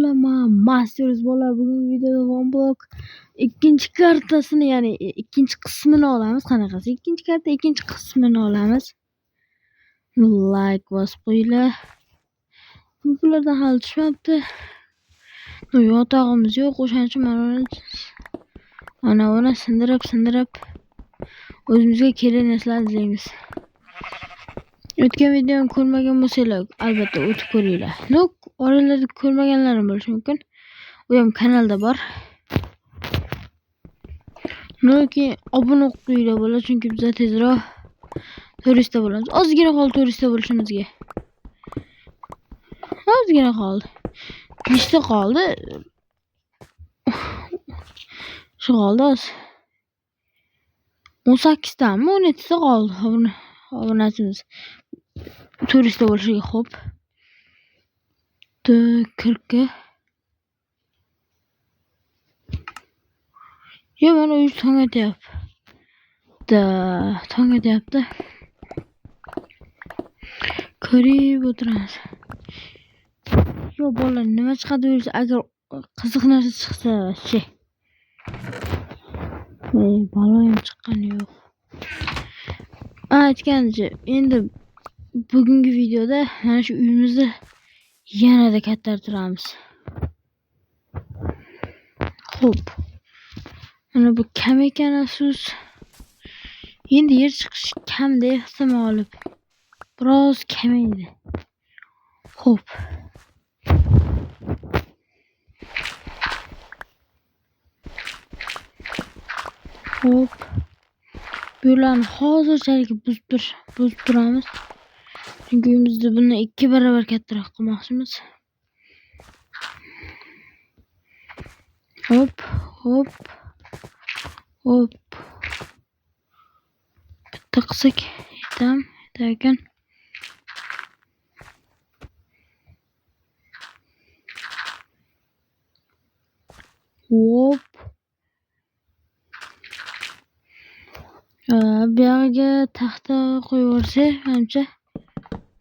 Assalomu Masters bola. Bugungi videoda OneBlock ikkinchi kartasini, ya'ni ikkinchi qismini olamiz. Qanaqasi? Ikkinchi karta ikkinchi qismini olamiz. Like bosib qo'yinglar. Bulardan hal tushmabdi. Yotog'imiz yo'q, o'shaning uchun mana uni sindirib o'zimizga kerak narsalarni izlaymiz. O'tgan videoni ko'rmagan bo'lsanglar, albatta o'tib ko'ringlar. Oralarda ko'rmaganlarim bo'lishi mumkin. U ham kanalda bor. Keyin obuna qilinglar bo'lar, chunki biz tezroq turistda bo'lamiz. Ozgina qoldi turistda bo'lishimizga. Ozgina qoldi. 5 ta qoldi. Shu qoldi oz. 18 tami, 17 ta qoldi. Obunachimiz turistda bo'lishiga xo'p. 40 ga. Yo, mana u tong atyapti. Ko'rib o'tiramiz. Yo, bolalar, nima chiqadi o'zi agar qiziq narsa chiqsa, balo ham chiqqani yo'q. Aytgancha, endi bugungi videoda mana shu uyimizni yanada kattartiramiz. Xo'p. Mana bu kam ekan afsus. Endi yer chiqish kamda ehtimoli. Biroz kamaydi. Xo'p. Bularni hozirchalik buzib turamiz. Chunki uyimizni bundan 2 barobar kattaroq qilmoqchimiz. Hop. Bitta qilsak yetarkan. Hop. Bu yerga taxta qo'yib yuborsa, menimcha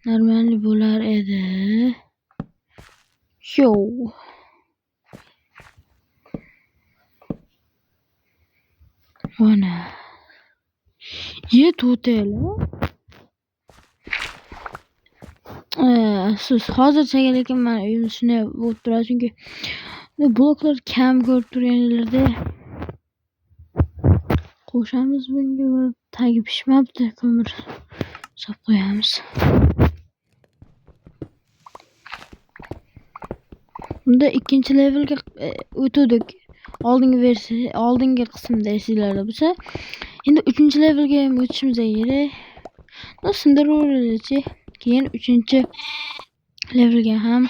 normal bo'lar edi. Yo. Mana. To'tela. Siz hozircha lekin men uyim shunday bo'lib turadi, chunki bloklar kam ko'rib turganlarda qo'shamiz bunga va tagi pishmabdi, ko'mir solib qo'yamiz. Bunda ikkinchi levelga o'tdik. Oldingi qismda esinglarda bo'lsa, endi 3-levelga ham o'tishimiz kerak. Sindiraverish. Keyin 3-levelga ham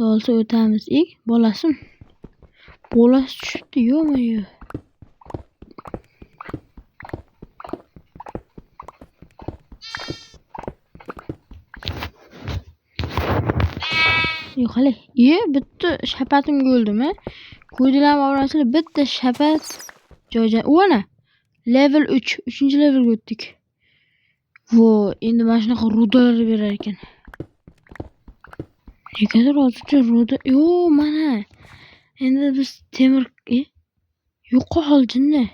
olsa o'tamiz. Bolasi tushibdi, yo'q-yo'q. Yo'q, hali. Bitta shapatimga o'ldimi? Ko'dilarni obrasizlar, bitta shapat joydan. O'na. Level 3-levelga o'tdik. Endi mana shunaqa rudalar berar ekan. Negadir hozircha ruda. Mana. Endi biz temir yo'qol jinni.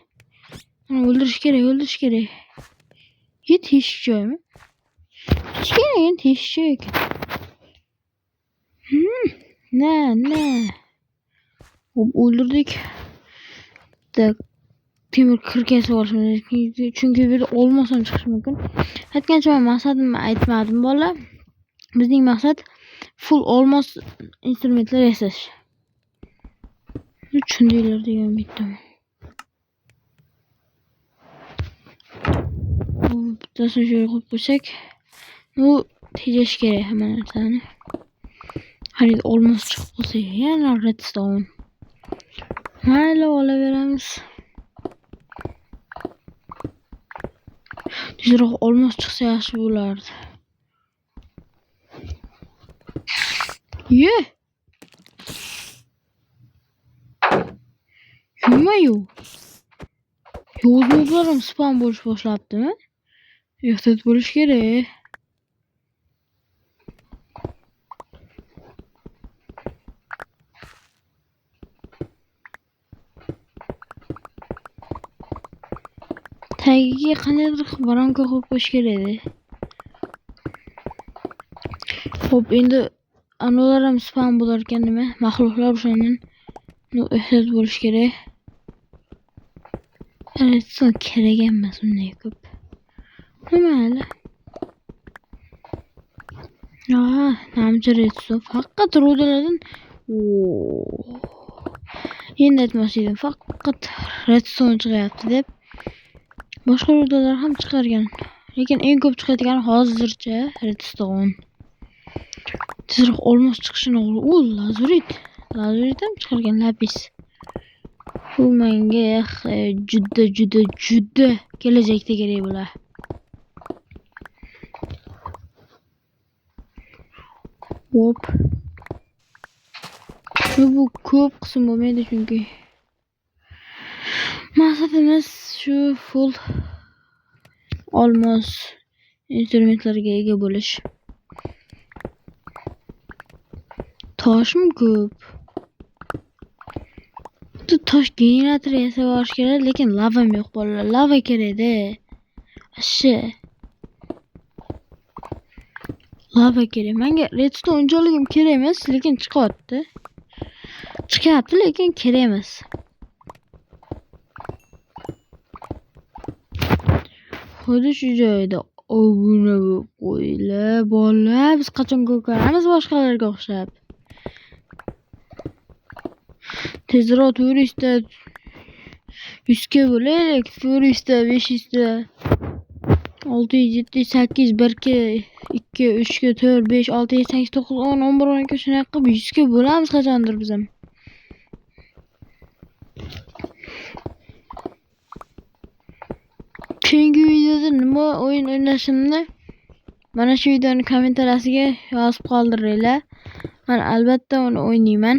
Mana o'ldirish kerak. Teshik joymi? Teshik joy ekan. Na. O'ldirdik. Temir kirkasi olishimiz, chunki bu yerda olmos ham chiqishi mumkin. Aytgancha men maqsadimni aytmadim, bola. Bizning maqsad full olmos instrumentlar yasash. Tushundinglar degan bitdim. Bittasini joy qo'yib qo'ysak, tejash kerak hamma narsani. Hali olmos chiqib qolsa, yana redstone. Mayli, olaveramiz. Tezroq olmos chiqsa yaxshi bo'lardi. Yuma-yu. Yo'llarimiz spam bo'lish boshlabdimi? Ehtiyot bo'lish kerak. tagiga qandaydir baramka qo'yib qo'yish kerak edi. Xo'p, endi anolar ham spam bo'lar ekan nima? Mahluqlar o'shandan ehtiyot bo'lish kerak. Redstone kerak emas unday ko'p. Mayli. Namcha redstone faqat rudalardan endi aytmoqchi edim, faqat redstone chiqyapti deb. Boshqa rudalar ham chiqargan. Lekin eng ko'p chiqayotgani hozircha redstone. Tezroq olmos chiqishini lazurit. Lazurit ham chiqargan lapis. Bu menga juda kelajakda kerak bo'ladi. Hop. Bu ko'p qism bo'lmaydi chunki maqsadimiz shu full olmos instrumentlarga ega bo'lish. Toshmi ko'p. Tosh generator yasash kerak, lekin lavam yo'q bolalar. Lava kerak-da. Ashi. Lava kerak. Menga redstone unchaligim kerak emas, lekin chiqyapti. Chiqyapti, lekin kerak emas. Xuddi shu joyda obuna bo'lib qo'yinglar. Bolalar, biz qachon ko'karamiz boshqalarga o'xshab. Tezroq turistda 100 ga bo'laylik, turistda 500 da 600, 700, 800, 1 ga 2, 3 ga 4, 5, 6, 7, 8, 9, 10, 11, 12 shunaqa qilib 100 ga bo'lamiz qachondir biz ham. Keyingi videoda nima o'yin o'ynashimni mana shu videoning kommentariyasiga yozib qoldiringlar. Men albatta uni o'ynayman.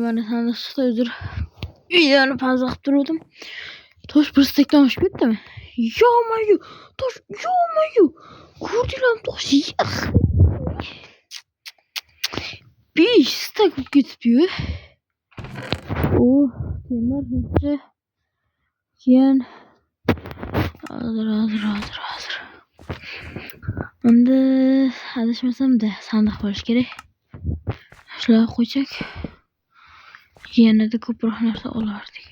Mana sandiqda uzr. Videoni pauza qilib turdim. Tosh bir stakdan oshib ketdimi? Yo'mayu, tosh yo'mayu. Ko'rdinglarmi tosh? 5 stak bo'lib ketibdi-yu. Temir hech. Keyin hozir. Endi adashmasam-da sandiq bo'lish kerak. Shular qo'ysak, yanada ko'proq narsa olardik.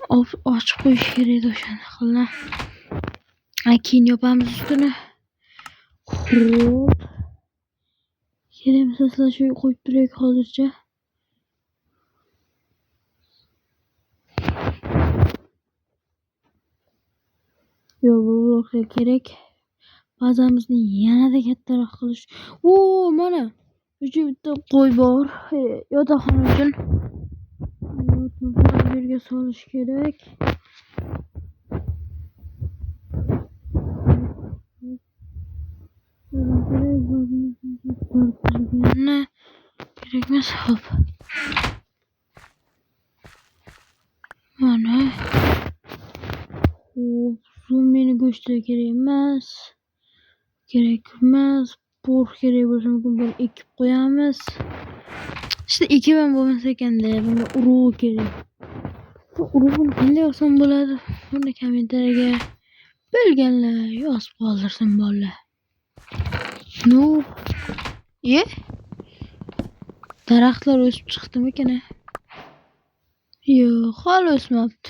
Ochib qo'yish kerak edi o'shani qilna. Keyin yopamiz ustini. Xo'p. Kerak sizlar shu qo'yib turaylik hozircha. Yo'q, bu bloklar kerak. Bazamizni yanada kattaroq qilish. Mana uchun bitta qo'y bor. Yotoqxona uchun. Yerga solish kerak. Kerak emas, hop. Mana. Zombini go'shti kerak emas. Pork kerak bo'lsa mumkin, buni ekib qo'yamiz. İşte ekib ham bo'lmas ekanda, bunga urug' kerak. Bu urug'ni qanday olsam bo'ladi? Buni kommentariyaga bilganlar yozib qoldirsin bolalar. Daraxtlar o'sib chiqdimikan? Yo'q, hali o'smabdi.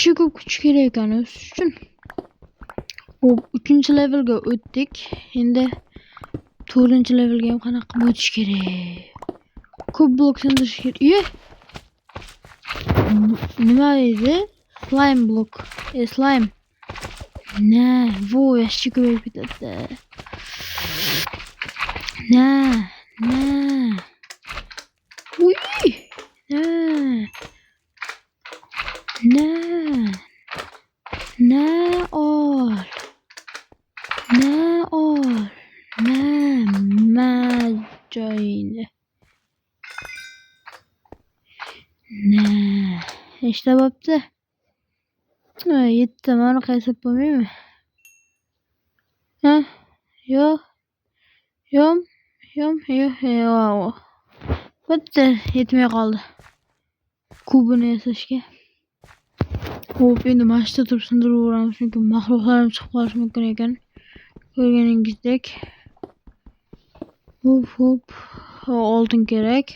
Shu ko'p kuch kerak ekan o'sish uchun. 3-levelga o'tdik. Endi 4-levelga ham qanaqa o'tish kerak? Ko'p blok sindirish kerak. Nima edi? Slime blok. Slime. Yaxshi ko'payib ketadi. Joyini. İşte bo'pti. Yetti, mana qaysab bo'lmaymi? Yo'q. Bitta yetmay qoldi. Kubini yasashga. Xo'p, endi mana shu yerda turib sindiraveramiz, chunki mahluqlarim chiqib qolishi mumkin ekan. Ko'rganingizdek. Hop. Oltin kerak.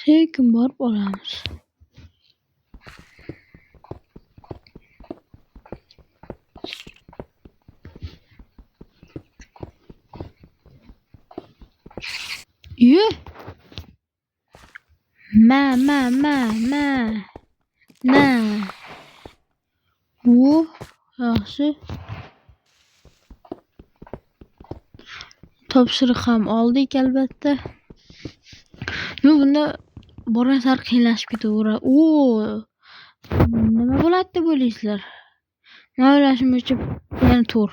Sekin borib olamiz. Ye. Ma. Bu yaxshi. Topshiriq ham oldik albatta. Bunda borgan sari qiyinlashib ketaveradi. Nima bo'ladi deb o'ylaysizlar? Men o'ylashimcha yana to'r.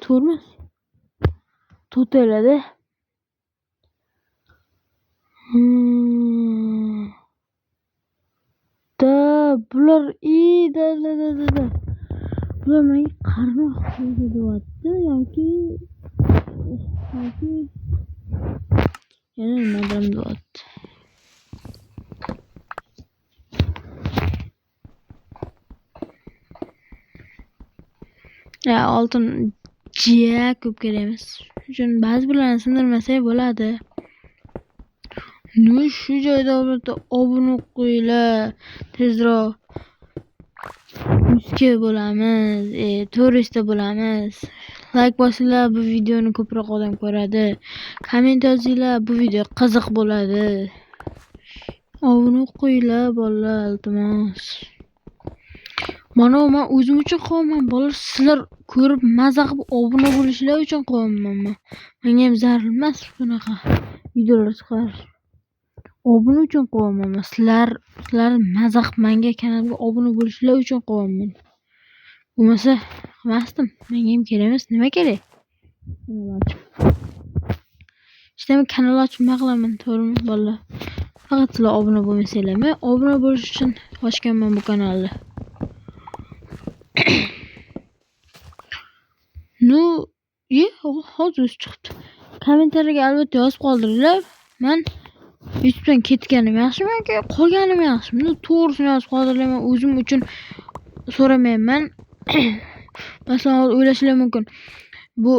To'rmas. To'teladi. Bular da. Bular menga qarmoq deyapti yoki yana nimadir deyapti. Oltin jiya ko'p kerak emas. Shuning ba'zi birlarni sindirmasak bo'ladi. Shu joyda obuna qo'yinglar. Tezroq 100 ga bo'lamiz, 400 ta bo'lamiz. Like bosinglar, bu videoni ko'proq odam ko'radi. Komment yozinglar, bu video qiziq bo'ladi. Obuna qo'yinglar bolalar, iltimos. Mana men o'zim uchun qilaman, bolalar sizlar ko'rib maza qilib obuna bo'lishlar uchun qilaman. Menga ham zarur emas bunaqa videolar chiqarish. Obuna uchun qilaman. Sizlar maza qilib menga kanalga obuna bo'lishlar uchun qilaman. Bo'lmasa qilmasdim. Menga ham kerak emas. Nima kerak? Men kanal ochib nima qilaman, to'g'rimi bolalar? Faqat sizlar obuna bo'lmasanglar, men obuna bo'lish uchun ochganman bu kanalni. Hozir chiqibdi. Kommentariyaga albatta yozib qoldiringlar. Men YouTubedan ketganim yaxshimi yoki qolganim yaxshimi? To'g'risini yozib qoldiringlar. Men o'zim uchun so'ramayman. Masalan, o'ylashinglar mumkin. Bu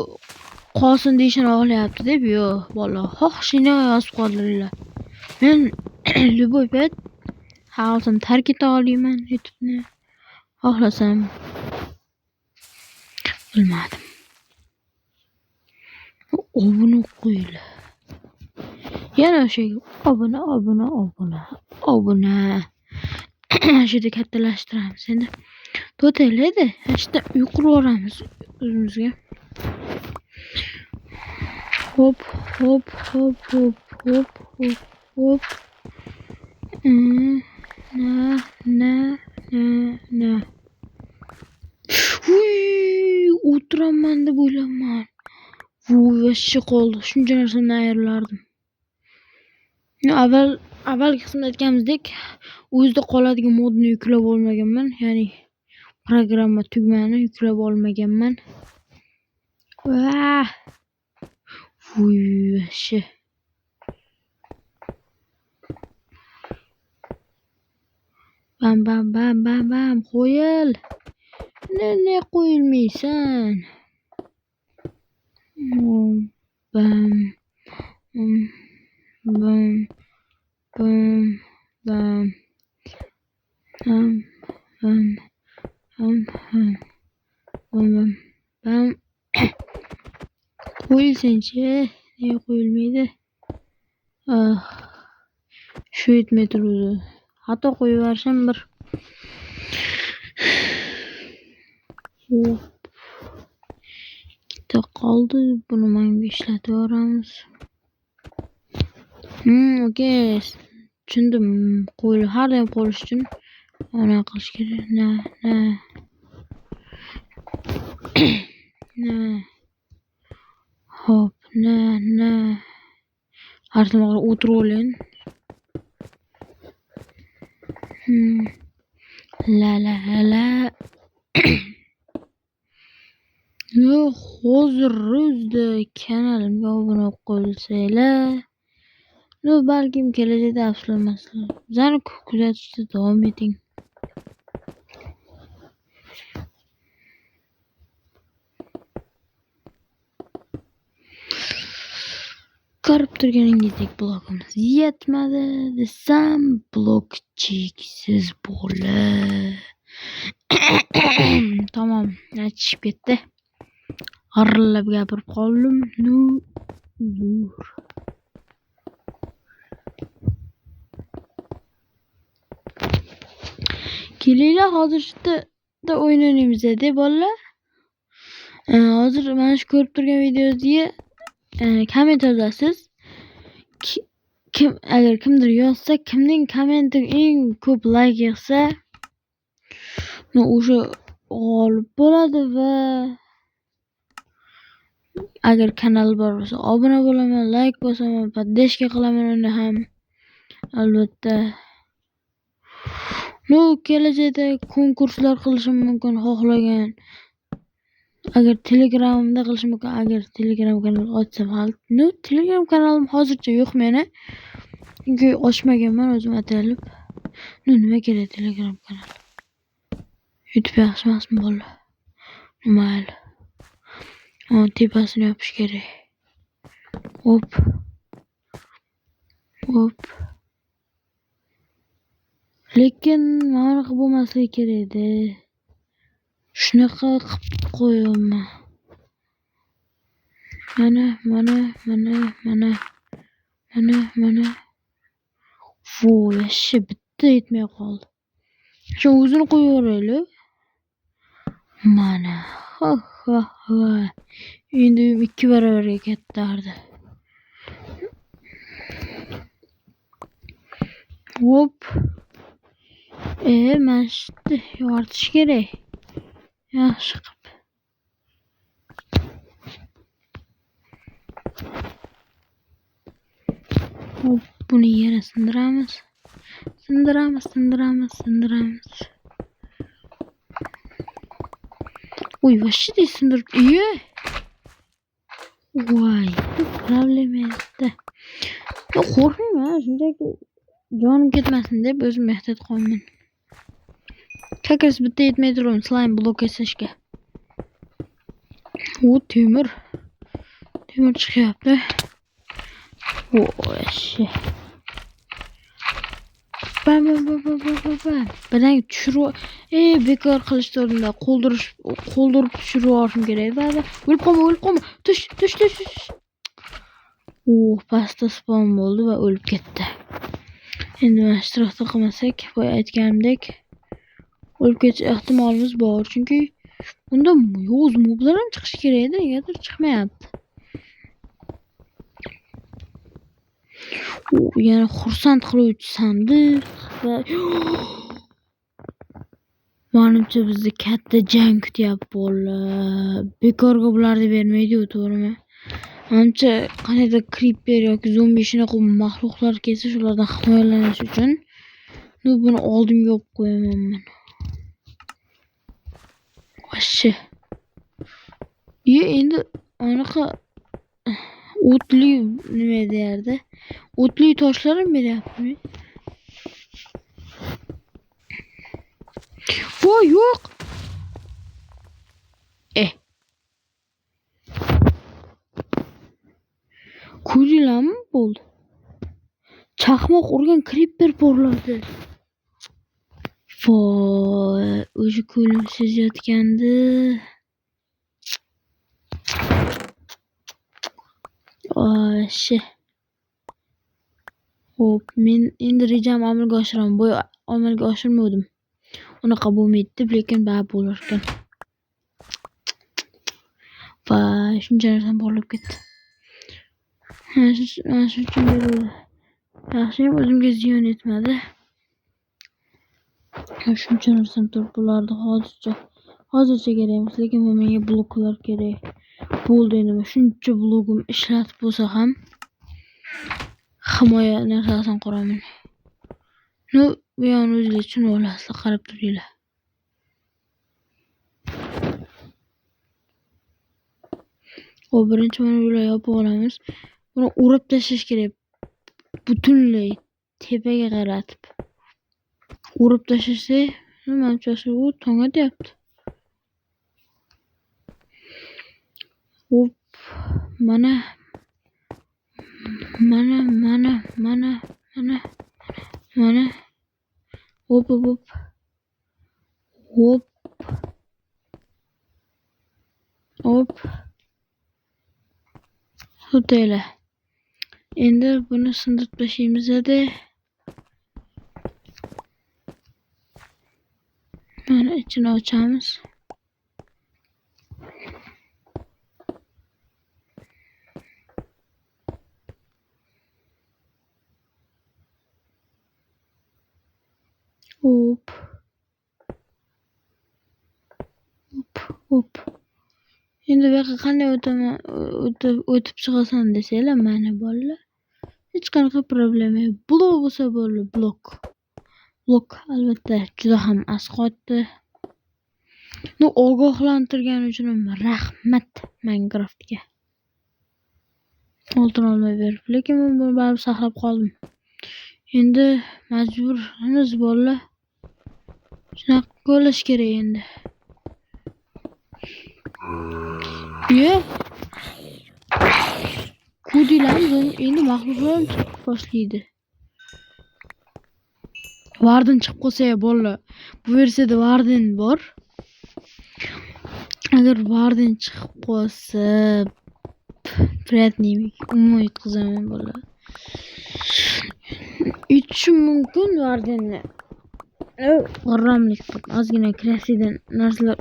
qolsin deyishini xohlayapti deb. Yo'q, bolalar, xohishini yozib qoldiringlar. Men любой payt xohlasam tark eta olaman YouTube'ni. Xohlasam bilmadim. Obuna qo'yinglar. Yana o'sha obuna. Shu yerda kattalashtiramiz endi. To'telaydi. Hashda yuqirib o'zimizga. Hop. Na. O'tiraman deb o'ylaman. Vashcha qoldi. Shuncha narsadan ayrilardim. Avvalgi qismda aytganimizdek, o'zida qoladigan modni yuklab olmaganman, ya'ni programma tugmani yuklab olmaganman. Vashcha. Bam qo'yil. Ne qo'yilmaysan? Bam. Qo'yilsin-chi, ne qo'yilmaydi? Shu yetmay turdi. Hatto qo'yib yuborishim bir bitta qoldi. Buni menga ishlatib yuboramiz. Okey. Tushundim. Har doim qo'yish uchun ana qilish kerak. Hop, har doim o'tirib oling. La. Hozir o'zda kanalimga obuna qo'yilsanglar Balkim kelajakda afsuslanmaslar. Bizani kuzatishda davom eting. Ko'rib turganingizdek blogimiz yetmadi desam blog cheksiz bo'ldi. Tamam, aytishib ketdi. Arillab gapirib qoldim. Nur. Kelinglar hozirda o'ynaymiz dedi bolalar. Hozir mana shu ko'rib turgan videoga komment yozasiz. Kim agar kimdir yozsa, kimning kommenti eng ko'p like yig'sa, o'sha g'olib bo'ladi va agar kanal bor bo'lsa obuna bo'laman, like bosaman, поддержка qilaman uni ham. Albatta. Kelajakda konkurslar qilishim mumkin xohlagan. Agar Telegramda qilishim mumkin, agar Telegram kanal ochsam ham. Telegram kanalim hozircha yo'q meni. Chunki ochmaganman o'zim atalib. Nima kerak Telegram kanal? YouTube yaxshi emasmi bolalar? Mayli. Tepasini yopish kerak. Hop. Lekin mana qilib bo'lmasligi kerak edi. Shunaqa qilib qo'yaman. Mana. Voy, bitta yetmay qoldi. Shu o'zini qo'yaveraylik. Mana. Ha. Endi 2 barobarga kattardi. Hop. Mana shuni yoritish kerak. Yaxshi qilib. Hop, buni yana sindiramiz. Uy, vashida sindirib. Voy, problema yo'qda. Qo'rqmayman, shunchaki jonim ketmasin deb o'zim ehtiyot qilaman. Kakas bitta yetmay turibman slime blok yasashga. Temir chiqyapti. Voy. Bilan tushirib, bekor qilishni o'rnida qo'ldirib tushirib yuborishim kerak. O'lib qolma. Tush. Pastda spawn bo'ldi va o'lib ketdi. Endi mana ishtirokda qilmasak, boya aytganimdek, o'lib ketish ehtimolimiz bor. Chunki bunda yo'z moblar ham chiqish kerak edi, negadir chiqmayapti. Yana xursand qiluvchi sandiq va menimcha bizni katta jang kutyapti bolalar. Bekorga bularni bermaydi-ku, to'g'rimi? Menimcha qanday creeper yoki zombi shunaqa mahluqlar kelsa, shulardan himoyalanish uchun buni oldimga olib qo'yaman men. Vashshi. Endi anaqa o'tli nima deyardi? O'tli toshlar ham beryapti. Voy, yo'q. Ko'ringlarmi bo'ldi? Chaqmoq urgan creeper porladi. Voy, o'sha ko'limsiz yotgandi. Vashshi. Hop, men endi rejam amalga oshiraman. Boya amalga oshirmadim. Unaqa bo'lmaydi, lekin ba'zi bo'lar ekan. Va shuncha narsa borlab ketdi. Mana shu uchun bo'ldi. Yaxshiyam o'zimga ziyon etmadi. Shuncha narsa turib bo'lardi hozircha kerak emas, lekin menga bloklar kerak. Bo'ldi, endi shuncha blogim ishlatib bo'lsa ham himoya narsasini quraman. Bu yo'ni o'zingizlar tushunib olasizlar, qarab turinglar. Birinchi mana bular yopib olamiz. Buni urib tashlash kerak. butunlay tepaga qaratib urib tashlasa, menimcha u tonga deyapti. Hop, mana hop hop hop hop hotela. Endi buni sindirib tashlaymiz-da. Mana ichini ochamiz. Hop. Endi bu yoqqa qanday o'tib chiqasan desanglar, mana bolalar. Hech qanaqa problema yo'q. Blok bo'lsa bo'ldi, blok. Albatta juda ham asqotdi. Ogohlantirgani uchun rahmat Minecraftga. Oltin olmay berib, lekin men buni baribir saqlab qoldim. Endi majburmiz bolalar. Shunaqa bo'lish kerak endi. Kudilarimiz endi mahluqlar chiqib boshlaydi. Warden chiqib qolsa bolalar. Bu versiyada Warden bor. Agar Warden chiqib qolsa, приятный umuman yutqizaman bolalar. Yutishim mumkin Wardenni. G'irramlik ozgina krasidan narsalar.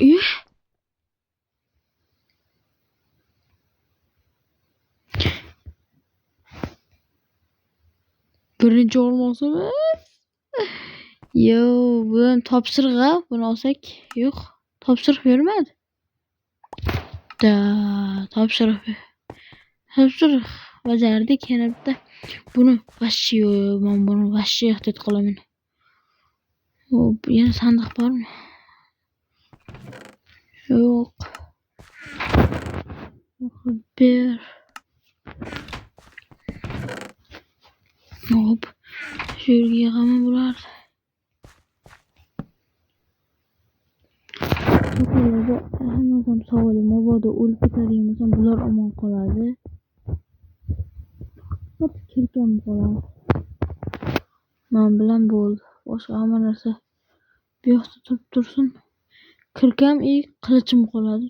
Birinchi olmoqchimiz. Bu topshiriq-a, buni olsak. Yo'q, topshiriq bermadi. Topshiriq bajardik yana bitta. Buni vashchi ehtiyot qilaman. Hop, yana sandiq bormi? Yo'q. Ber. Hop. Shu yerga yig'aman bular. Bularga hammasam savol, mabodo o'lib ketadigan bo'lsam, bular omon qoladi. Hop, kirkam qoladi. Men bilan bo'ldi. Boshqa hamma narsa bu yoqda tursin. Kirkam qilichim qoladi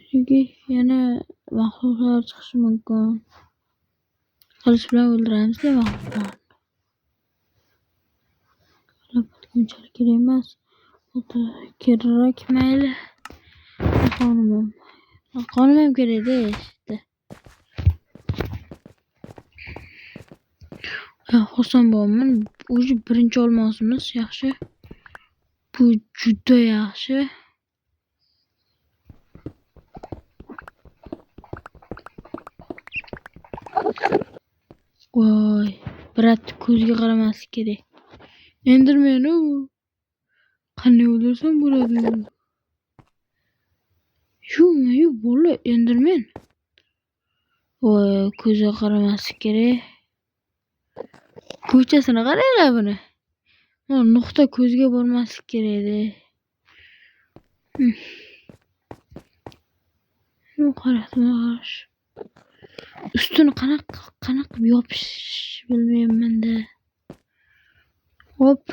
chunki yana mahluqlar chiqishi mumkin. Qilich bilan o'ldiramiz mahluqlarni. Unchalik kerak emas. Kerak mayli. Qonim ham kerak-da işte. Xursand bo'lman. O'zi birinchi olmoqchimiz yaxshi. Bu juda yaxshi. Voy, brat ko'zga qaramaslik kerak. Enderman u. Qanday o'ldirsam bo'ladi? Shu bola Enderman. Voy, ko'zga qaramaslik kerak. Ko'chasini qaranglar buni. Nuqta ko'zga bormaslik kerak-da. Qarash. Ustini qanaqa yopish bilmayman-da. Hop.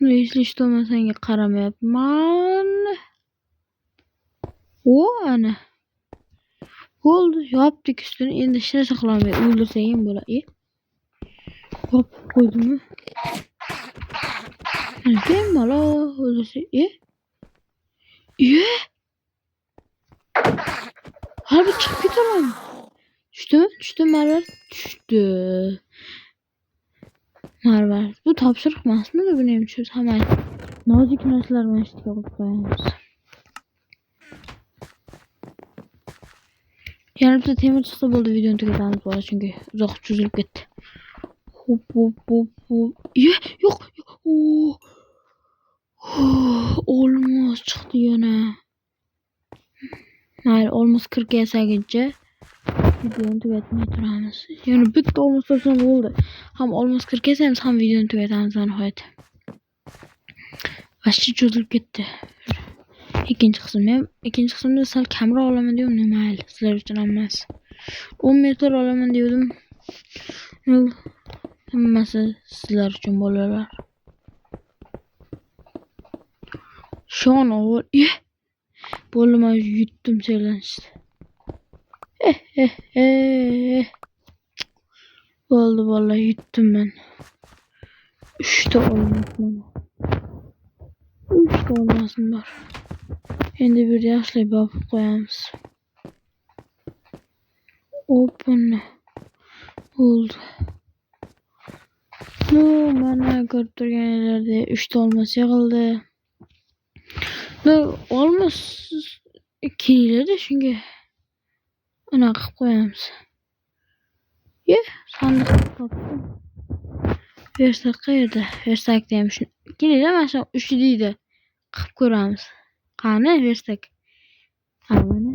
Hech to'masanga qaramayapman. Ana. Bo'ldi, yopdik ustini. Endi hech narsa qila olmaydi. O'ldirsang ham bo'ladi. Hop, qo'ydimmi? Bemalol o'ldirsang. Harbi chiqib ketaman. Tushdi, Marvar. Tushdi. Marvar. Bu topshiriq emasmi? Buni ham tushirib hamma nozik narsalar bilan ishga qo'yib qo'yamiz. Yana bitta temir chiqsa bo'ldi, videoni tugatamiz bo'la chunki uzoq cho'zilib ketdi. Hop. Yo'q. Olmos chiqdi yana. Mayli, olmos 40 yasaguncha videoni tugatmay turamiz. Yana bitta olmos topsam bo'ldi. Ham olmos kirgazamiz, ham videoni tugatamiz nihoyat. Vashchi cho'zilib ketdi. Ikkinchi qismda sal kamroq olaman dedim, mayli, sizlar uchun emas. 10 metr olaman dedim. Hammasi sizlar uchun bolalar. Shon avval. Bo'ldi, men yutdim challenge. Bo'ldi, vallahi yutdim men. 3 ta olmasam. 3 ta olmasim bor. Endi bir yaxshilab yopib qo'yamiz. Open. Oldu. Mana ko'rib turganinglardek 3 ta olmas yig'ildi. Olmos keladi shunga. Anaqa qilib qo'yamiz. Sandiq topdim. Versak qayerda? Versakda ham shuni. Kelinglar, mana shu 3 deydi. Qilib ko'ramiz. Qani versak? Mana.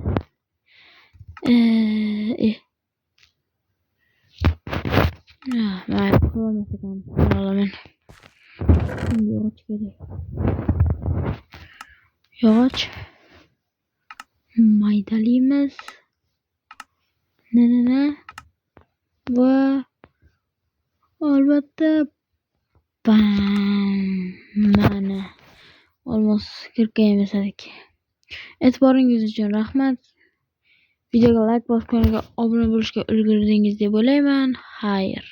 Mayli, qilolmas ekan. Olaman. Yog'och kerak. Yog'och. Maydalaymiz. Va albatta mana olmos kirgaymiz edik. E'tiboringiz uchun rahmat. Videoga like bosib, kanalga obuna bo'lishga ulgurdingiz deb o'ylayman. Xayr.